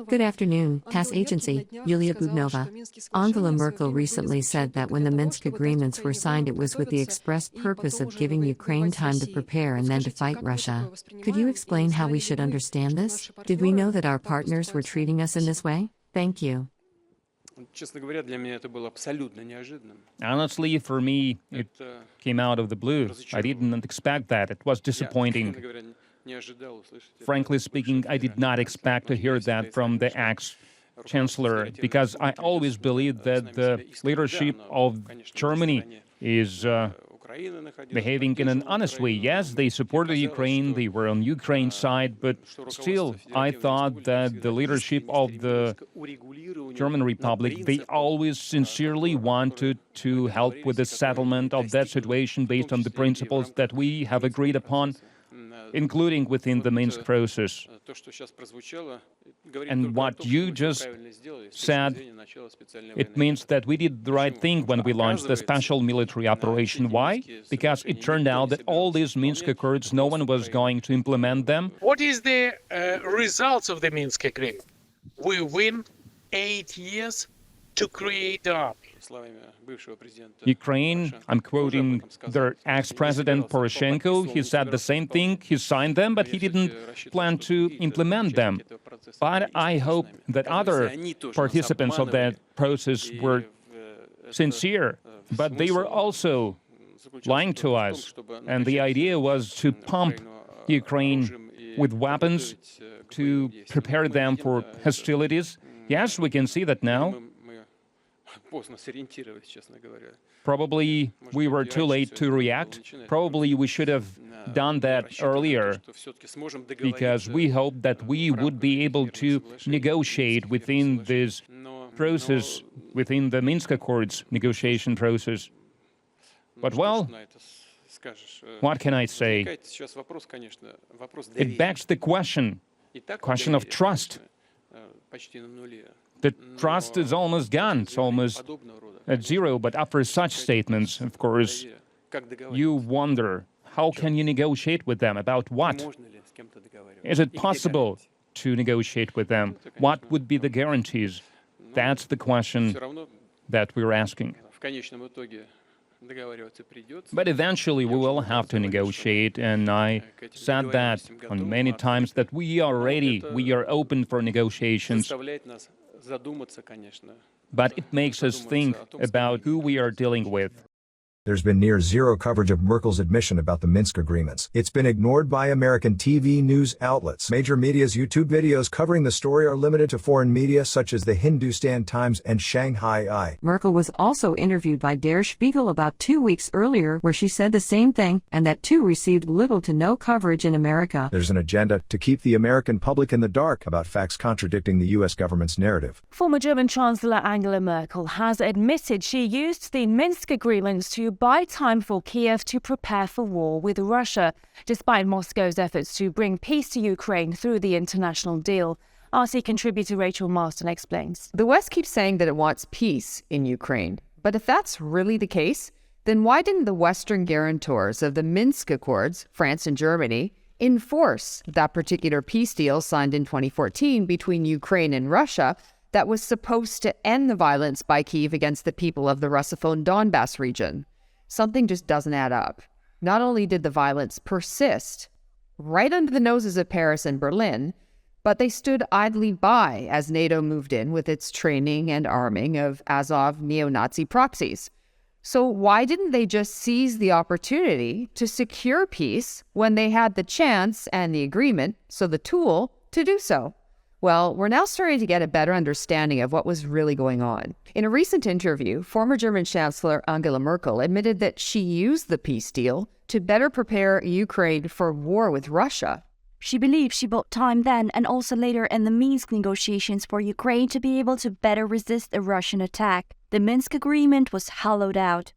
Good afternoon, TASS agency, Yulia Bubnova. Angela Merkel recently said that when the Minsk Agreements were signed, it was with the express purpose of giving Ukraine time to prepare and then to fight Russia. Could you explain how we should understand this? Did we know that our partners were treating us in this way? Thank you. Honestly, for me, it came out of the blue. I didn't expect that. It was disappointing. Frankly speaking, I did not expect to hear that from the ex-chancellor, because I always believed that the leadership of Germany is behaving in an honest way. Yes, they supported Ukraine, they were on Ukraine's side, but still, I thought that the leadership of the German Republic, they always sincerely wanted to help with the settlement of that situation based on the principles that we have agreed upon, including within the Minsk process. And what you just said, it means that we did the right thing when we launched the special military operation. Why? Because it turned out that all these Minsk Accords, no one was going to implement them. What is the results of the Minsk Agreement? We win 8 years to create the army. Ukraine, I'm quoting their ex-president Poroshenko, he said the same thing, he signed them, but he didn't plan to implement them. But I hope that other participants of that process were sincere, but they were also lying to us. And the idea was to pump Ukraine with weapons, to prepare them for hostilities. Yes, we can see that now. Probably we were too late to react. Probably we should have done that earlier, because we hoped that we would be able to negotiate within this process, within the Minsk Accords negotiation process. But well, what can I say? It begs the question of trust. The trust is almost gone, it's almost at zero, but after such statements, of course, you wonder, how can you negotiate with them? About what? Is it possible to negotiate with them? What would be the guarantees? That's the question that we're asking. But eventually we will have to negotiate, and I said that on many times that we are ready, we are open for negotiations. But it makes us think about who we are dealing with. There's been near zero coverage of Merkel's admission about the Minsk Agreements. It's been ignored by American TV news outlets. Major media's YouTube videos covering the story are limited to foreign media such as the Hindustan Times and Shanghai Eye. Merkel was also interviewed by Der Spiegel about 2 weeks earlier, where she said the same thing, and that too received little to no coverage in America. There's an agenda to keep the American public in the dark about facts contradicting the U.S. government's narrative. Former German Chancellor Angela Merkel has admitted she used the Minsk Agreements to buy time for Kiev to prepare for war with Russia, despite Moscow's efforts to bring peace to Ukraine through the international deal. RT contributor Rachel Marsden explains. The West keeps saying that it wants peace in Ukraine. But if that's really the case, then why didn't the Western guarantors of the Minsk Accords, France and Germany, enforce that particular peace deal signed in 2014 between Ukraine and Russia that was supposed to end the violence by Kiev against the people of the Russophone Donbass region? Something just doesn't add up. Not only did the violence persist right under the noses of Paris and Berlin, but they stood idly by as NATO moved in with its training and arming of Azov neo-Nazi proxies. So why didn't they just seize the opportunity to secure peace when they had the chance and the agreement, so the tool, to do so? Well, we're now starting to get a better understanding of what was really going on. In a recent interview, former German Chancellor Angela Merkel admitted that she used the peace deal to better prepare Ukraine for war with Russia. She believes she bought time then and also later in the Minsk negotiations for Ukraine to be able to better resist a Russian attack. The Minsk Agreement was hollowed out.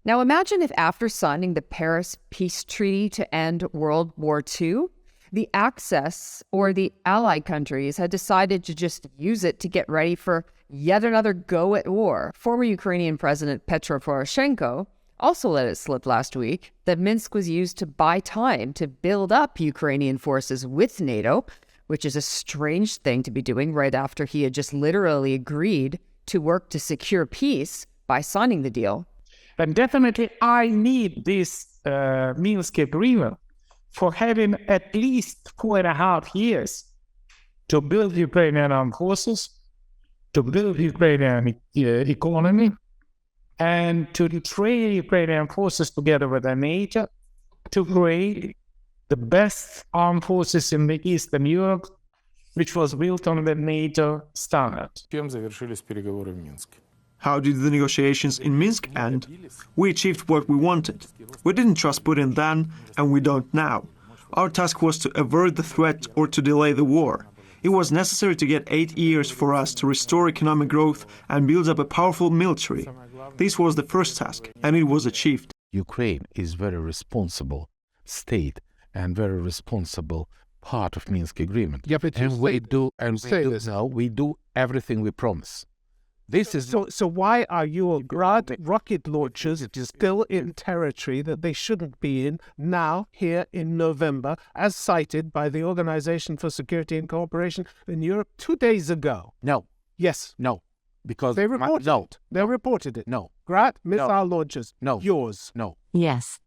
Now imagine if after signing the Paris Peace Treaty to end World War II, the Axis or the Allied countries had decided to just use it to get ready for yet another go at war. Former Ukrainian President Petro Poroshenko also let it slip last week that Minsk was used to buy time to build up Ukrainian forces with NATO which is a strange thing to be doing right after he had just literally agreed to work to secure peace by signing the deal. But definitely I need this Minsk agreement for having at least 4.5 years to build Ukrainian armed forces, to build Ukrainian economy, and to train Ukrainian forces together with the NATO to create the best armed forces in the Eastern Europe, which was built on the NATO standard. How did the negotiations in Minsk end? We achieved what we wanted. We didn't trust Putin then, and we don't now. Our task was to avert the threat or to delay the war. It was necessary to get 8 years for us to restore economic growth and build up a powerful military. This was the first task, and it was achieved. Ukraine is very responsible state and very responsible part of Minsk Agreement. Yeah, but we do everything we promise. This is so why are your rocket launchers still in territory that they shouldn't be in now, here in November, as cited by the Organization for Security and Cooperation in Europe 2 days ago? No. Yes. No. Because they reported it. They reported it. No. Grad missile launchers. No. Yours. No. Yes.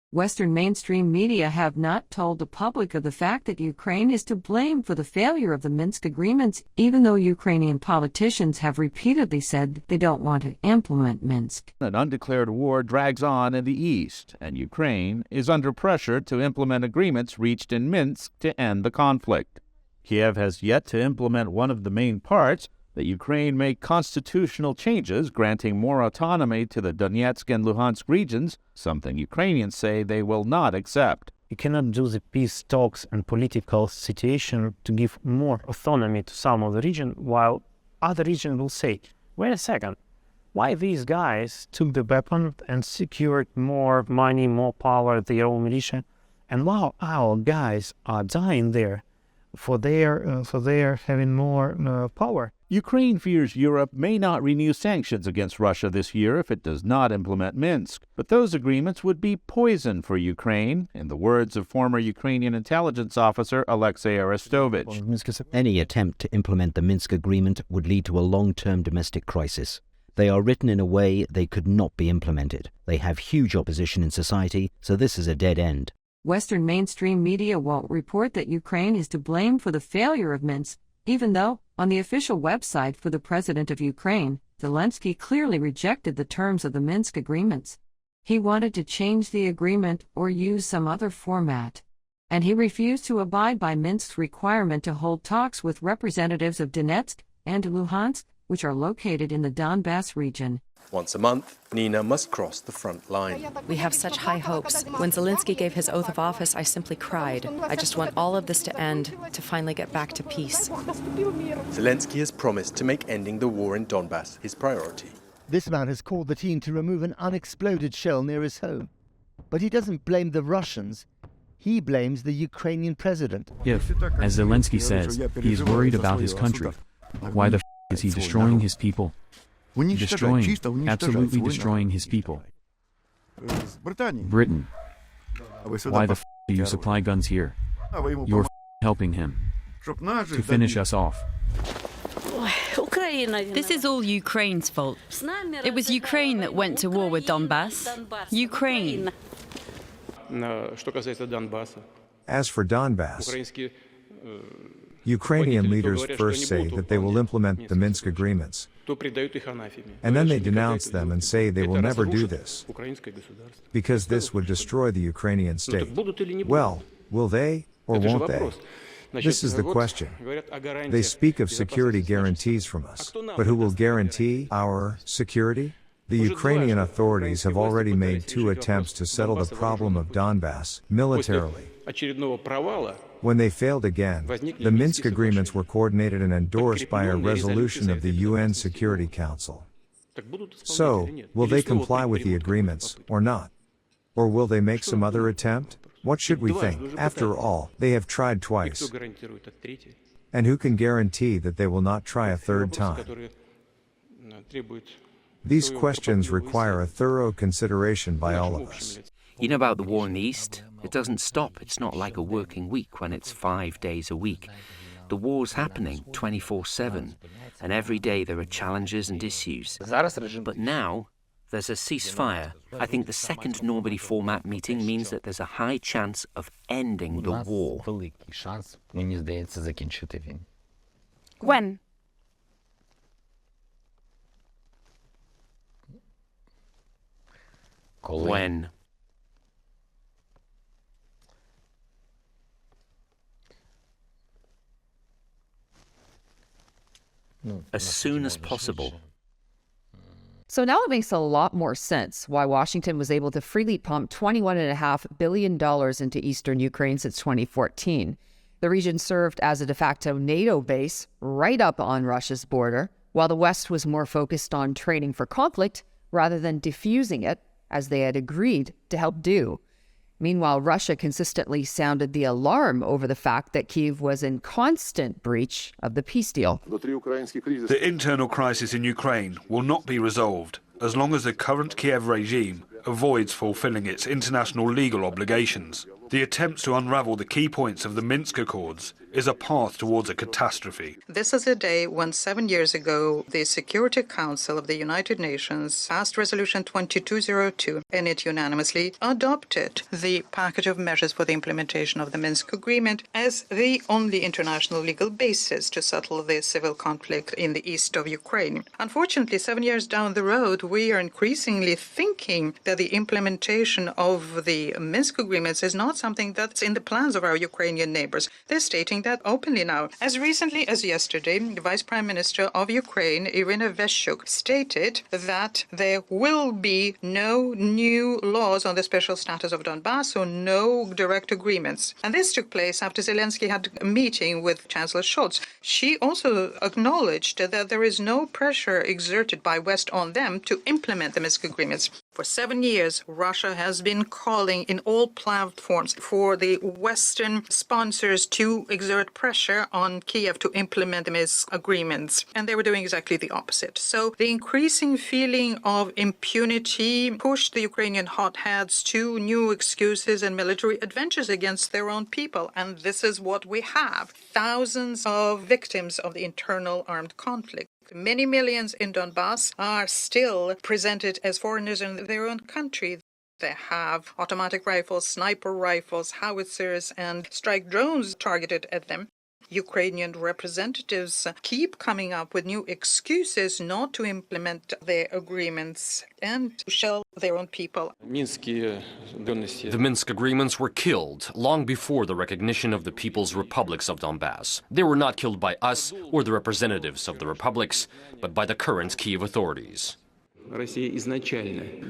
Western mainstream media have not told the public of the fact that Ukraine is to blame for the failure of the Minsk Agreements, even though Ukrainian politicians have repeatedly said that they don't want to implement Minsk. An undeclared war drags on in the east, and Ukraine is under pressure to implement agreements reached in Minsk to end the conflict. Kiev has yet to implement one of the main parts, that Ukraine make constitutional changes granting more autonomy to the Donetsk and Luhansk regions, something Ukrainians say they will not accept. You cannot do the peace talks and political situation to give more autonomy to some of the region, while other region will say, wait a second, why these guys took the weapon and secured more money, more power, their own militia, and while our guys are dying there for their having more power. Ukraine fears Europe may not renew sanctions against Russia this year if it does not implement Minsk. But those agreements would be poison for Ukraine, in the words of former Ukrainian intelligence officer Alexei Arestovich. Any attempt to implement the Minsk Agreement would lead to a long-term domestic crisis. They are written in a way they could not be implemented. They have huge opposition in society, so this is a dead end. Western mainstream media won't report that Ukraine is to blame for the failure of Minsk, even though, on the official website for the president of Ukraine, Zelensky clearly rejected the terms of the Minsk Agreements. He wanted to change the agreement or use some other format. And he refused to abide by Minsk's requirement to hold talks with representatives of Donetsk and Luhansk, which are located in the Donbass region. Once a month, Nina must cross the front line. We have such high hopes. When Zelensky gave his oath of office, I simply cried. I just want all of this to end, to finally get back to peace. Zelensky has promised to make ending the war in Donbass his priority. This man has called the team to remove an unexploded shell near his home. But he doesn't blame the Russians. He blames the Ukrainian president. If, as Zelensky says, he is worried about his country, why the is he destroying his people? Absolutely destroying his people. Britain, why the do you supply guns here? You're helping him to finish us off. This is all Ukraine's fault. It was Ukraine that went to war with Donbass. Ukraine. As for Donbass, Ukrainian leaders first say that they will implement the Minsk Agreements, and then they denounce them and say they will never do this, because this would destroy the Ukrainian state. Well, will they or won't they? This is the question. They speak of security guarantees from us, but who will guarantee our security? The Ukrainian authorities have already made 2 attempts to settle the problem of Donbass militarily. When they failed again, the Minsk Agreements were coordinated and endorsed by a resolution of the UN Security Council. So, will they comply with the agreements, or not? Or will they make some other attempt? What should we think? After all, they have tried twice. And who can guarantee that they will not try a third time? These questions require a thorough consideration by all of us. You know about the war in the East? It doesn't stop. It's not like a working week when it's 5 days a week. The war's happening 24/7, and every day there are challenges and issues. But now, there's a ceasefire. I think the second Normandy format meeting means that there's a high chance of ending the war. When? When? As soon as possible. So now it makes a lot more sense why Washington was able to freely pump $21.5 billion into eastern Ukraine since 2014. The region served as a de facto NATO base right up on Russia's border, while the West was more focused on training for conflict rather than diffusing it, as they had agreed to help do. Meanwhile, Russia consistently sounded the alarm over the fact that Kiev was in constant breach of the peace deal. The internal crisis in Ukraine will not be resolved as long as the current Kiev regime avoids fulfilling its international legal obligations. The attempts to unravel the key points of the Minsk Accords is a path towards a catastrophe. This is a day when 7 years ago the Security Council of the United Nations passed Resolution 2202, and it unanimously adopted the package of measures for the implementation of the Minsk Agreement as the only international legal basis to settle the civil conflict in the east of Ukraine. Unfortunately, 7 years down the road, we are increasingly thinking that the implementation of the Minsk Agreements is not something that's in the plans of our Ukrainian neighbors. They're stating that openly now. As recently as yesterday, the Vice Prime Minister of Ukraine, Irina Vereshchuk, stated that there will be no new laws on the special status of Donbass or no direct agreements. And this took place after Zelensky had a meeting with Chancellor Scholz. She also acknowledged that there is no pressure exerted by West on them to implement the Minsk Agreements. For 7 years, Russia has been calling in all platforms for the Western sponsors to exert pressure on Kiev to implement the Minsk Agreements. And they were doing exactly the opposite. So the increasing feeling of impunity pushed the Ukrainian hotheads to new excuses and military adventures against their own people. And this is what we have. Thousands of victims of the internal armed conflict. Many millions in Donbass are still presented as foreigners in their own country. They have automatic rifles, sniper rifles, howitzers, and strike drones targeted at them. Ukrainian representatives keep coming up with new excuses not to implement their agreements and to shell their own people. The Minsk Agreements were killed long before the recognition of the People's Republics of Donbass. They were not killed by us or the representatives of the republics, but by the current Kiev authorities.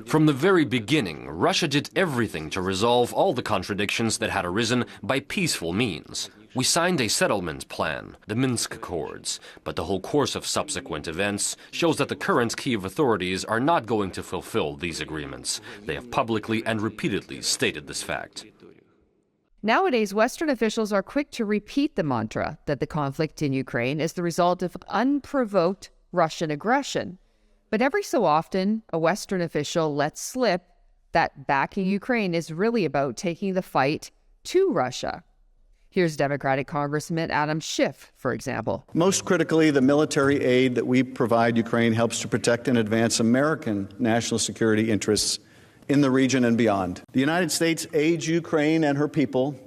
From the very beginning, Russia did everything to resolve all the contradictions that had arisen by peaceful means. We signed a settlement plan, the Minsk Accords, but the whole course of subsequent events shows that the current Kiev authorities are not going to fulfill these agreements. They have publicly and repeatedly stated this fact. Nowadays, Western officials are quick to repeat the mantra that the conflict in Ukraine is the result of unprovoked Russian aggression. But every so often, a Western official lets slip that backing Ukraine is really about taking the fight to Russia. Here's Democratic Congressman Adam Schiff, for example. Most critically, the military aid that we provide Ukraine helps to protect and advance American national security interests in the region and beyond. The United States aids Ukraine and her people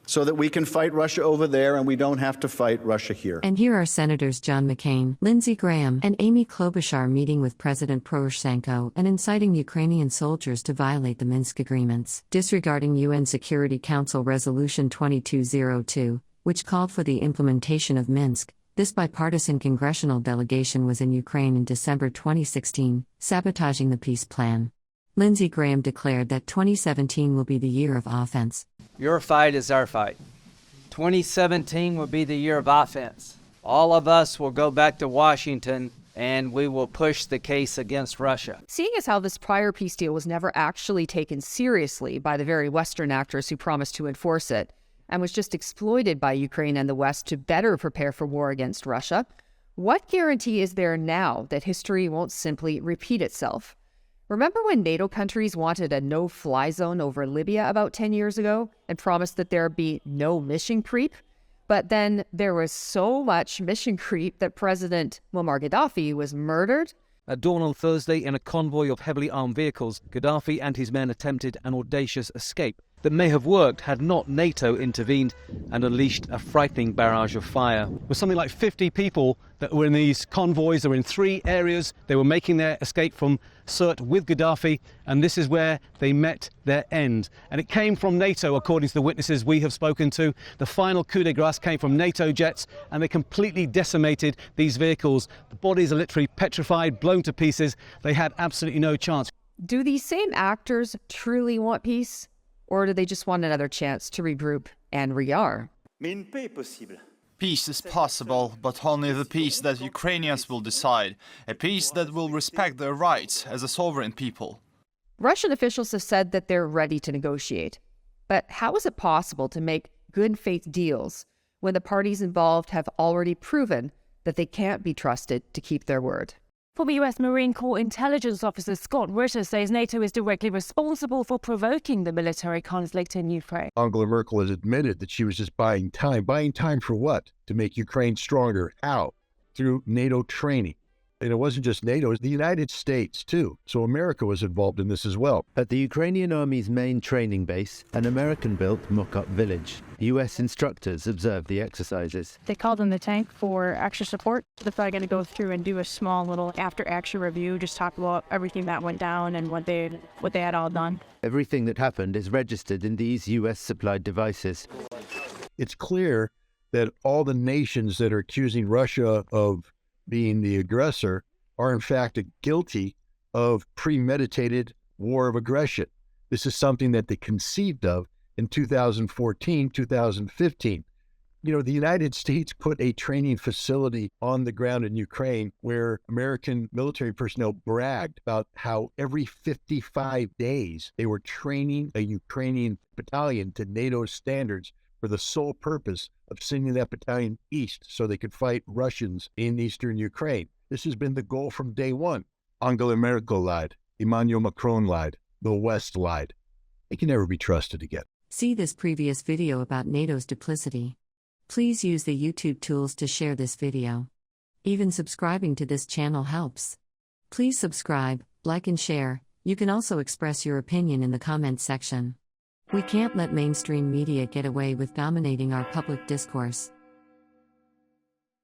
so that we can fight Russia over there and we don't have to fight Russia here. And here are Senators John McCain, Lindsey Graham, and Amy Klobuchar meeting with President Poroshenko and inciting Ukrainian soldiers to violate the Minsk Agreements, disregarding UN Security Council Resolution 2202, which called for the implementation of Minsk. This bipartisan congressional delegation was in Ukraine in December 2016, sabotaging the peace plan. Lindsey Graham declared that 2017 will be the year of offense. Your fight is our fight. 2017 will be the year of offense. All of us will go back to Washington and we will push the case against Russia. Seeing as how this prior peace deal was never actually taken seriously by the very Western actors who promised to enforce it, and was just exploited by Ukraine and the West to better prepare for war against Russia, what guarantee is there now that history won't simply repeat itself? Remember when NATO countries wanted a no-fly zone over Libya about 10 years ago and promised that there'd be no mission creep? But then there was so much mission creep that President Muammar Gaddafi was murdered. At dawn on Thursday, in a convoy of heavily armed vehicles, Gaddafi and his men attempted an audacious escape that may have worked had not NATO intervened and unleashed a frightening barrage of fire. With something like 50 people that were in these convoys, they were in 3 areas. They were making their escape from Sirte with Gaddafi, and this is where they met their end. And it came from NATO, according to the witnesses we have spoken to. The final coup de grace came from NATO jets, and they completely decimated these vehicles. The bodies are literally petrified, blown to pieces. They had absolutely no chance. Do these same actors truly want peace? Or do they just want another chance to regroup and re-arm? Peace is possible, but only the peace that Ukrainians will decide, a peace that will respect their rights as a sovereign people. Russian officials have said that they're ready to negotiate. But how is it possible to make good faith deals when the parties involved have already proven that they can't be trusted to keep their word? Former US Marine Corps intelligence officer Scott Ritter says NATO is directly responsible for provoking the military conflict in Ukraine. Angela Merkel has admitted that she was just buying time. Buying time for what? To make Ukraine stronger. How? Through NATO training. And it wasn't just NATO, it was the United States too. So America was involved in this as well. At the Ukrainian Army's main training base, an American-built mock-up village, US instructors observed the exercises. They called in the tank for extra support. They're probably going to go through and do a small little after-action review, just talk about everything that went down and what they had all done. Everything that happened is registered in these US-supplied devices. It's clear that all the nations that are accusing Russia of being the aggressor are in fact guilty of premeditated war of aggression. This is something that they conceived of in 2014, 2015. You know, the United States put a training facility on the ground in Ukraine where American military personnel bragged about how every 55 days they were training a Ukrainian battalion to NATO standards for the sole purpose of sending that battalion east so they could fight Russians in eastern Ukraine. This has been the goal from day one. Angela Merkel lied. Emmanuel Macron lied. The West lied. They can never be trusted again. See this previous video about NATO's duplicity. Please use the YouTube tools to share this video. Even subscribing to this channel helps. Please subscribe, like and share. You can also express your opinion in the comments section. We can't let mainstream media get away with dominating our public discourse.